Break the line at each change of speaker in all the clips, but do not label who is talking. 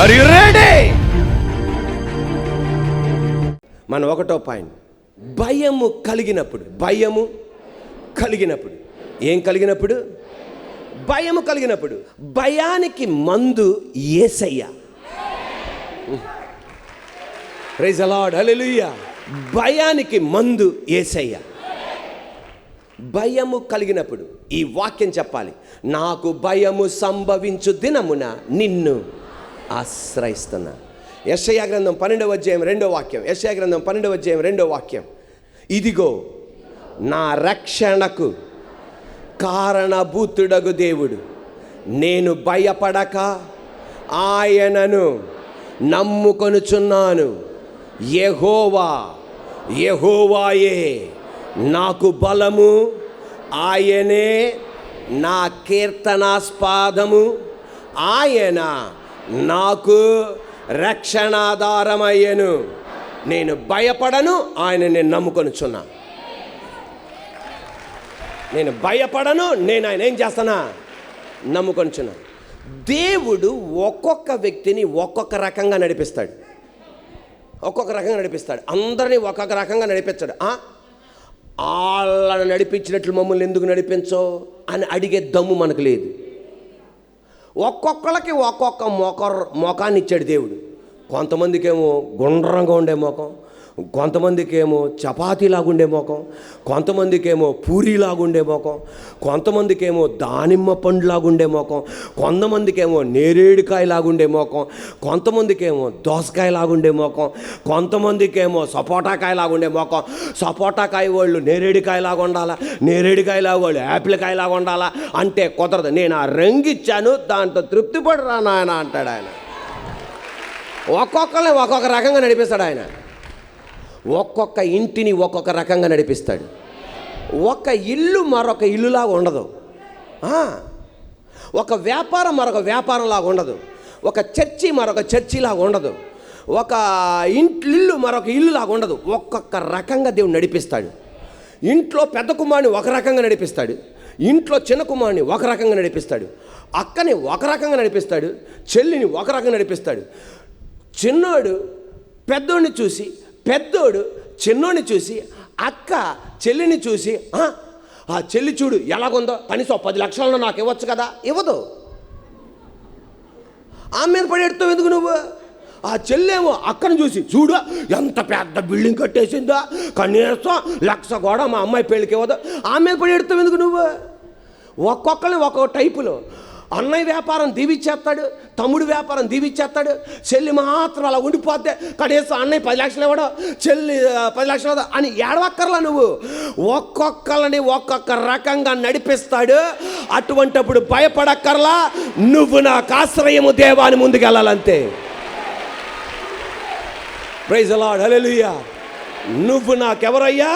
Are you ready? మన ఒకటో point, భయము కలిగినప్పుడు ఏం కలిగినప్పుడు? భయము కలిగినప్పుడు. భయానికి మందు యేసయ్య. ప్రైజ్ ది లార్డ్, హల్లెలూయా. భయానికి మందు యేసయ్య. భయము కలిగినప్పుడు ఈ వాక్యం చెప్పాలి, నాకు భయము సంభవించు దినమున నిన్ను ఆశ్రయిస్తున్నా. యెషయా గ్రంథం 12వ అధ్యాయం 2వ వాక్యం. యెషయా గ్రంథం 12వ అధ్యాయం 2వ వాక్యం. ఇదిగో నా రక్షణకు కారణభూతుడగు దేవుడు, నేను భయపడక ఆయనను నమ్ముకొనుచున్నాను. యెహోవాయే నాకు బలము, ఆయనే నా కీర్తనాస్పాదము, ఆయన నాకు రక్షణాధారమయ్యను. నేను భయపడను, ఆయన నేను నమ్ముకొనుచున్నా. నేను భయపడను, నేను ఆయన ఏం చేస్తానా? నమ్ముకొనుచున్నా. దేవుడు ఒక్కొక్క వ్యక్తిని ఒక్కొక్క రకంగా నడిపిస్తాడు. అందరినీ ఒక్కొక్క రకంగా నడిపించాడు. వాళ్ళని నడిపించినట్లు మమ్మల్ని ఎందుకు నడిపించో అని అడిగే దమ్ము మనకు లేదు. ఒక్కొక్కళ్ళకి ఒక్కొక్క మొఖాన్ని ఇచ్చాడు దేవుడు. కొంతమందికి ఏమో గుండ్రంగా ఉండే మొఖం, కొంతమందికి ఏమో చపాతీలాగుండే మొఖం, కొంతమందికి ఏమో పూరీలాగుండే మొఖం, కొంతమందికి ఏమో దానిమ్మ పండులాగుండే మొఖం, కొంతమందికి ఏమో నేరేడుకాయలాగుండే మొఖం, కొంతమందికి ఏమో దోసకాయలాగుండే మొఖం, కొంతమందికి ఏమో సపోటాకాయలాగుండే మొఖం. సపోటాకాయ వాళ్ళు నేరేడుకాయలాగా ఉండాలా, నేరేడుకాయలాగా వాళ్ళు యాపిల్ కాయలాగా ఉండాలా అంటే కుదరదు. నేను ఆ రంగిచ్చాను, దాంతో తృప్తి పడరా నాయన అంటాడు ఆయన. ఒక్కొక్కరిని ఒక్కొక్క రకంగా నడిపిస్తాడు ఆయన. ఒక్కొక్క ఇంటిని ఒక్కొక్క రకంగా నడిపిస్తాడు. ఒక ఇల్లు మరొక ఇల్లులాగా ఉండదు. ఒక వ్యాపారం మరొక వ్యాపారంలాగా ఉండదు. ఒక చర్చి మరొక చర్చిలాగా ఉండదు. ఒక ఇల్లు మరొక ఇల్లులాగా ఉండదు. ఒక్కొక్క రకంగా దేవుడు నడిపిస్తాడు. ఇంట్లో పెద్ద కుమారుని ఒక రకంగా నడిపిస్తాడు, ఇంట్లో చిన్న కుమారుని ఒక రకంగా నడిపిస్తాడు, అక్కని ఒక రకంగా నడిపిస్తాడు, చెల్లిని ఒక రకంగా నడిపిస్తాడు. చిన్నోడు పెద్దోడిని చూసి, పెద్దోడు చిన్నోడిని చూసి, అక్క చెల్లిని చూసి, ఆ చెల్లి చూడు ఎలాగుందో, కనీసం 10 లక్షలను నాకు ఇవ్వచ్చు కదా, ఇవ్వదు. ఆమె మీద పడి ఎడుతావు ఎందుకు నువ్వు? ఆ చెల్లేమో అక్కను చూసి, చూడు ఎంత పెద్ద బిల్డింగ్ కట్టేసిందో, కనీసం 1,00,000 కూడా మా అమ్మాయి పెళ్ళికి ఇవ్వదు. ఆమె మీద పడి ఎడుతావు ఎందుకు నువ్వు? ఒక్కొక్కరిని ఒక్కొక్క టైపులో. అన్నయ్య వ్యాపారం దీవిచ్చేస్తాడు, తమ్ముడు వ్యాపారం దీవిచ్చేస్తాడు, చెల్లి మాత్రం అలా ఉండిపోతే కనీసం అన్నయ్య 10 లక్షలు ఇవ్వడం, చెల్లి 10 లక్షలు అని ఏడవక్కర్లా నువ్వు. ఒక్కొక్కరిని ఒక్కొక్క రకంగా నడిపిస్తాడు. అటువంటప్పుడు భయపడక్కర్లా, నువ్వు నాకు ఆశ్రయము దేవాని ముందుకు వెళ్ళాలంతే. ప్రైజ్ ది లార్డ్, హల్లెలూయా. నువ్వు నాకెవరయ్యా?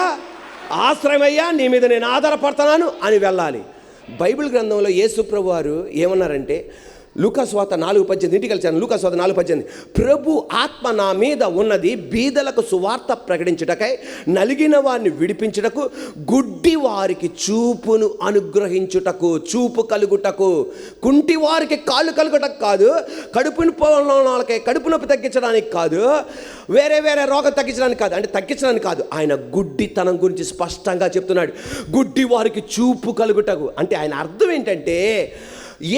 ఆశ్రయమయ్యా, నీ మీద నేను ఆధారపడుతున్నాను అని వెళ్ళాలి. బైబిల్ గ్రంథంలో యేసు ప్రభు వారు ఏమన్నారంటే, లూకా సువార్త 4:18, ఇంటికి వెళ్ళాను. లూకా సువార్త 4:18, ప్రభు ఆత్మ నా మీద ఉన్నది, బీదలకు సువార్త ప్రకటించుటకై, నలిగిన వారిని విడిపించుటకు, గుడ్డి వారికి చూపును అనుగ్రహించుటకు, చూపు కలుగుటకు, కుంటి వారికి కాళ్ళు కలుగుటకు కాదు, కడుపు వాళ్ళకి కడుపు నొప్పి తగ్గించడానికి కాదు, వేరే రోగం తగ్గించడానికి కాదు, అంటే తగ్గించడానికి కాదు. ఆయన గుడ్డితనం గురించి స్పష్టంగా చెప్తున్నాడు. గుడ్డి వారికి చూపు కలుగుటకు అంటే ఆయన అర్థం ఏంటంటే,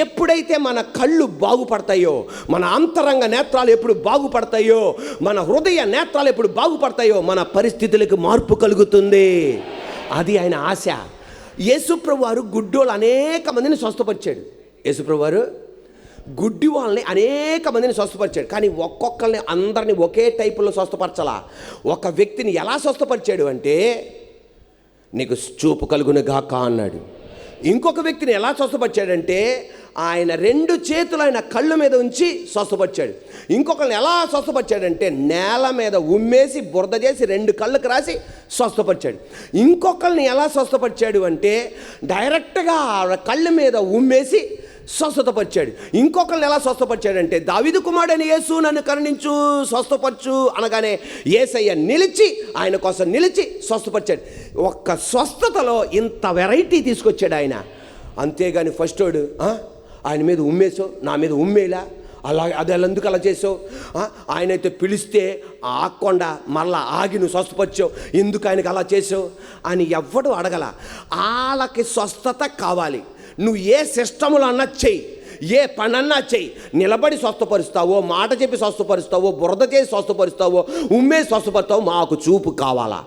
ఎప్పుడైతే మన కళ్ళు బాగుపడతాయో, మన అంతరంగ నేత్రాలు ఎప్పుడు బాగుపడతాయో, మన హృదయ నేత్రాలు ఎప్పుడు బాగుపడతాయో, మన పరిస్థితులకు మార్పు కలుగుతుంది. అది ఆయన ఆశ. యేసుప్రభు వారు గుడ్డోళ్ళు అనేక మందిని స్వస్థపరిచాడు. యేసుప్రభు వారు గుడ్డి వాళ్ళని అనేక మందిని స్వస్థపరిచాడు. కానీ ఒక్కొక్కరిని అందరినీ ఒకే టైపులో స్వస్థపరచాలా. ఒక వ్యక్తిని ఎలా స్వస్థపరిచాడు అంటే, నీకు చూపు కలుగును గాక అన్నాడు. ఇంకొక వ్యక్తిని ఎలా స్వస్థపరిచాడంటే, ఆయన 2 చేతులు ఆయన కళ్ళ మీద ఉంచి స్వస్థపరిచాడు. ఇంకొకరిని ఎలా స్వస్థపరిచాడంటే, నేల మీద ఉమ్మేసి బురద చేసి 2 కళ్ళకు రాసి స్వస్థపరిచాడు. ఇంకొకరిని ఎలా స్వస్థపరిచాడు అంటే, డైరెక్ట్గా కళ్ళ మీద ఉమ్మేసి స్వస్థతపరిచాడు. ఇంకొకరిని ఎలా స్వస్థపరిచాడంటే, దావీదు కుమారుడైన యేసు నన్ను కరుణించు, స్వస్థపరచు అనగానే యేసయ్య నిలిచి, ఆయన కోసం నిలిచి స్వస్థపరిచాడు. ఒక్క స్వస్థతలో ఇంత వెరైటీ తీసుకొచ్చాడు ఆయన. అంతేగాని ఫస్టోడు ఆయన మీద ఉమ్మేసో, నా మీద ఉమ్మేలా, అది ఎందుకు అలా చేసావు? ఆయనైతే పిలిస్తే ఆగకుండా మళ్ళా ఆగి నువ్వు స్వస్థపరిచావు, ఎందుకు ఆయనకి అలా చేసావు అని ఎవ్వడు అడగల. వాళ్ళకి స్వస్థత కావాలి. నువ్వు ఏ సిస్టములు అన్నా చెయ్యి, ఏ పనన్నా చెయ్యి, నిలబడి స్వస్థపరుస్తావో, మాట చెప్పి స్వస్థపరుస్తావో, బురద చేసి స్వస్థపరుస్తావో, ఉమ్మేసి స్వస్థపరుస్తావో, మాకు చూపు కావాలా.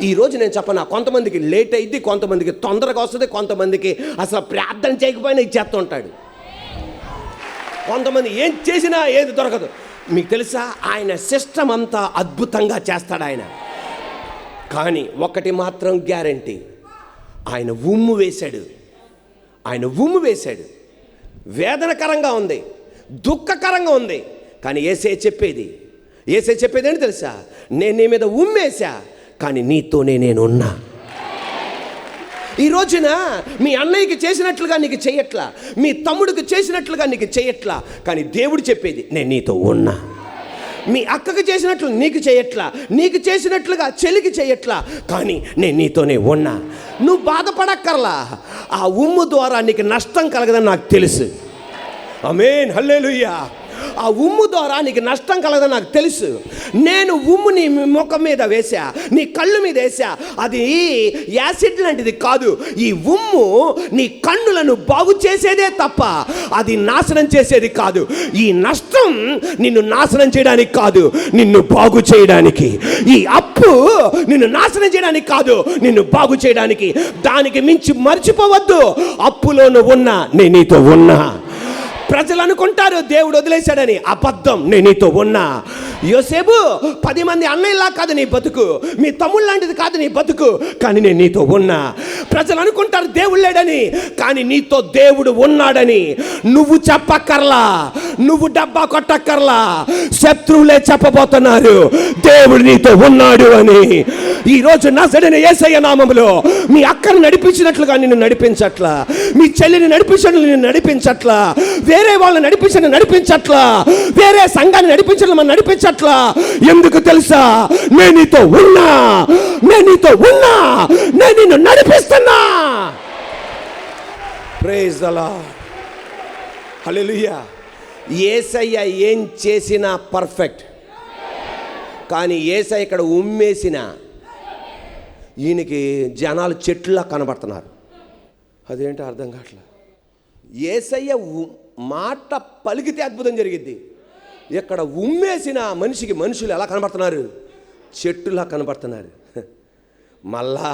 ఈరోజు నేను చెప్పనా, కొంతమందికి లేట్ అయింది, కొంతమందికి తొందరగా వస్తుంది, కొంతమందికి అసలు ప్రార్థన చేయకపోయినా ఇచ్చేస్తూ ఉంటాడు, కొంతమంది ఏం చేసినా ఏది దొరకదు. మీకు తెలుసా, ఆయన సిస్టమ్ అంతా అద్భుతంగా చేస్తాడు ఆయన. కానీ ఒకటి మాత్రం గ్యారంటీ, ఆయన ఉమ్ము వేశాడు. ఆయన ఉమ్ము వేశాడు. వేదనకరంగా ఉంది, దుఃఖకరంగా ఉంది. కానీ యేసయ్య చెప్పేది ఏంటి తెలుసా? నేను నీ మీద ఉమ్మేశా, కానీ నీతోనే నేను ఉన్నా. ఈ రోజున మీ అన్నయ్యకి చేసినట్లుగా నీకు చేయట్లా, మీ తమ్ముడికి చేసినట్లుగా నీకు చేయట్లా, కానీ దేవుడు చెప్పేది నేను నీతో ఉన్నా. మీ అక్కకి చేసినట్లు నీకు చేయట్లా, నీకు చేసినట్లుగా చెల్లికి చేయట్లా, కానీ నేను నీతోనే ఉన్నా. నువ్వు బాధపడక్కర్లా. ఆ ఉమ్ము ద్వారా నీకు నష్టం కలగదని నాకు తెలుసు. ఆమేన్, హల్లెలూయా. ఆ ఉమ్ము ద్వారా నీకు నష్టం కలగదని నాకు తెలుసు. నేను ఉమ్ము నీ ముఖం మీద వేసా, నీ కళ్ళు మీద వేసా. అది యాసిడ్ లాంటిది కాదు. ఈ ఉమ్ము నీ కన్నులను బాగు చేసేదే తప్ప అది నాశనం చేసేది కాదు. ఈ నష్టం నిన్ను నాశనం చేయడానికి కాదు, నిన్ను బాగు చేయడానికి. ఈ అప్పు నిన్ను నాశనం చేయడానికి కాదు, నిన్ను బాగు చేయడానికి. దానికి మించి మర్చిపోవద్దు, అప్పులోను ఉన్నా నేను నీతో ఉన్నా. ప్రజలు అనుకుంటారు దేవుడు వదిలేశాడని, అబద్ధం. నేను నీతో ఉన్నా. యోసేపు 10 మంది అన్నయ్యలా కాదు నీ బతుకు, మీ తమ్ముడు లాంటిది కాదు నీ బతుకు, కానీ నేను నీతో ఉన్నా. ప్రజలు అనుకుంటారు దేవుడు లేడని, కానీ నీతో దేవుడు ఉన్నాడని నువ్వు చెప్పక్కర్లా, నువ్వు డబ్బా కొట్టక్కర్లా. శత్రువులే చెప్పబోతున్నారు దేవుడు నీతో ఉన్నాడు అని. ఈరోజు నజరేయుడైన యేసయ్య నామములో మీ అక్కను నడిపించినట్లుగా నిన్ను నడిపించట్లా, మీ చెల్లిని నడిపించినట్లు నిన్ను నడిపించట్లా, వేరే వాళ్ళని నడిపించట్లా, వేరే సంఘాన్ని నడిపించడం మనం నడిపించట్లా. ఎందుకు తెలుసా? నేను నీతో ఉన్నా, నేను నిన్ను నడిపిస్తున్నా. ప్రైజ్ ది లార్డ్, హల్లెలూయా. యేసయ్య ఏం చేసినా పర్ఫెక్ట్, కానీ యేసయ్య ఇక్కడ ఉమ్మేసిన ఈయనకి జనాలు చెట్లులా కనబడుతున్నారు. అదేంటో అర్థం కావట్లేదు. యేసయ్య మాట పలికితే అద్భుతం జరిగిద్ది. ఇక్కడ ఉమ్మేసిన మనిషికి మనుషులు ఎలా కనబడుతున్నారు? చెట్టులా కనబడుతున్నారు. మళ్ళా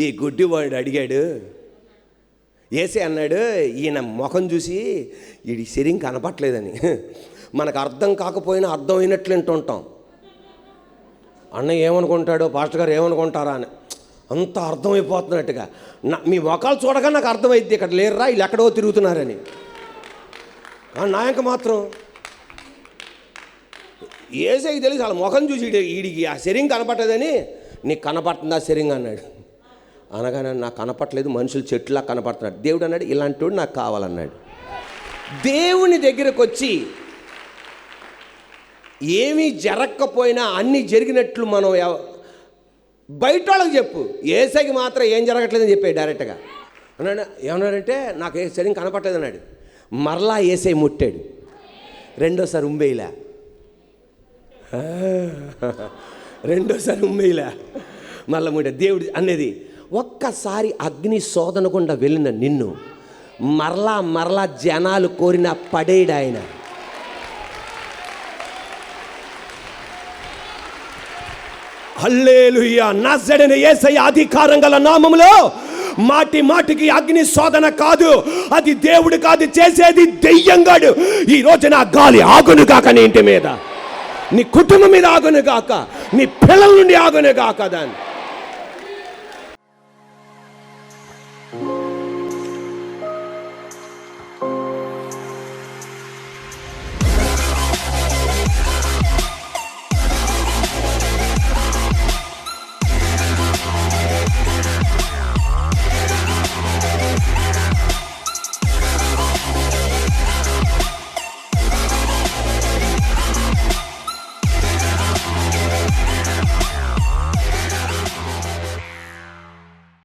ఈ గుడ్డివాడు అడిగాడు, యేసయ్య అన్నాడు, ఈయన ముఖం చూసి వీడి శరీరం కనపట్లేదని. మనకు అర్థం కాకపోయినా అర్థమైనట్లు వింటుంటాం. అన్నయ్య ఏమనుకుంటాడో, పాస్టర్ గారు ఏమనుకుంటారా అని అంత అర్థమైపోతున్నట్టుగా. మీ ముఖాలు చూడగా నాకు అర్థమైద్ది ఇక్కడ లేరురా, వీళ్ళు ఎక్కడో తిరుగుతున్నారని. నాయక మాత్రం యేసయ్యకి తెలుసు, వాళ్ళ ముఖం చూసి వీడికి ఆ శరీరం కనపట్టదని, నీకు కనపడుతుందా శరీరం అన్నాడు. అనగానే నాకు కనపట్లేదు, మనుషులు చెట్టులా కనపడుతున్నాడు. దేవుడు అన్నాడు, ఇలాంటి వాడు నాకు కావాలన్నాడు. దేవుని దగ్గరకు వచ్చి ఏమీ జరగకపోయినా అన్నీ జరిగినట్లు మనం బయట వాళ్ళకి చెప్పు, యేసయ్యకి మాత్రం ఏం జరగట్లేదని చెప్పాడు డైరెక్ట్గా. అన్నాడు, ఏమన్నాడంటే నాకు ఏ శరీరం కనపట్లేదు అన్నాడు. మరలా యేసయ్య ముట్టాడు, రెండోసారి ఉమ్మేయలే, మళ్ళీ ముట్టాడు. దేవుడు అనేది, ఒక్కసారి అగ్ని శోధన గుండా వెళ్ళిన నిన్ను మరలా జనాలు కోరిన పడేడు ఆయన. హల్లెలూయా. నజరేయుడైన యేసయ్య అధికారం గల నామములో మాటికి అగ్ని శోధన కాదు, అది దేవుడు కాదు చేసేది, దెయ్యంగాడు. ఈ రోజున గాలి ఆగును గాక, నీ ఇంటి మీద, నీ కుటుంబం మీద ఆగును గాక, నీ పిల్లల నుండి ఆగును గాక. దాన్ని